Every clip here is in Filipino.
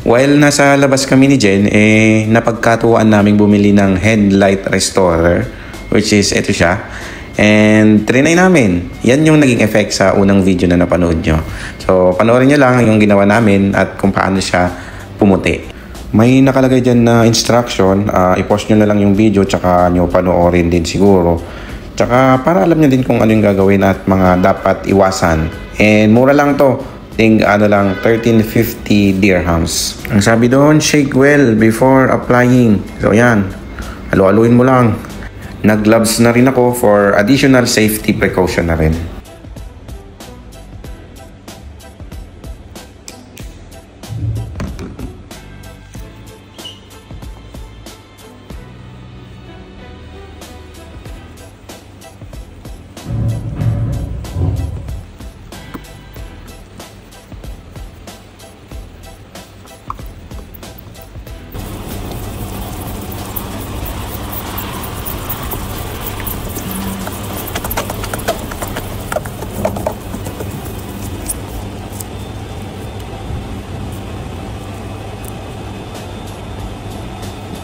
While nasa labas kami ni Jen, napagkatuwaan namin bumili ng headlight restorer, which is ito siya. And trinay namin. Yan yung naging effect sa unang video na napanood nyo. So panoorin nyo lang yung ginawa namin at kung paano siya pumuti. May nakalagay dyan na instruction. I-pause nyo na lang yung video tsaka nyo panoorin din siguro. Tsaka para alam nyo din kung ano yung gagawin at mga dapat iwasan. And mura lang to. Lang 1350 dirhams. Ang sabi doon, shake well before applying. So yan, halu-haluin mo lang. Nag-gloves na rin ako for additional safety precaution na rin.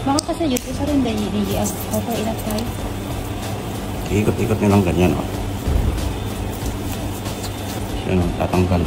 Baka kasi yun, isa rin dahil i-as over ilang tayo. Ikot-ikot nyo lang ganyan, oh. Yan, oh, tatanggal.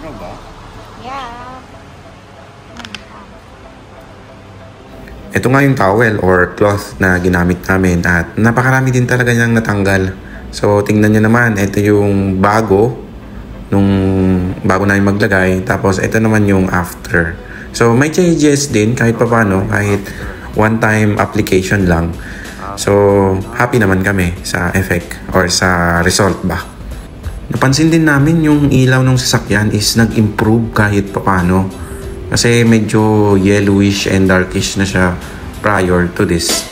Ba? Yeah. Ito nga yung towel or cloth na ginamit namin at napakarami din talaga niyang natanggal. So tingnan niyo naman, ito yung bago namin maglagay, tapos ito naman yung after. So may changes din kahit papaano, kahit one time application lang. So happy naman kami sa effect or sa result ba. Napansin din namin yung ilaw ng sasakyan is nag-improve kahit papaano. Kasi medyo yellowish and darkish na siya prior to this.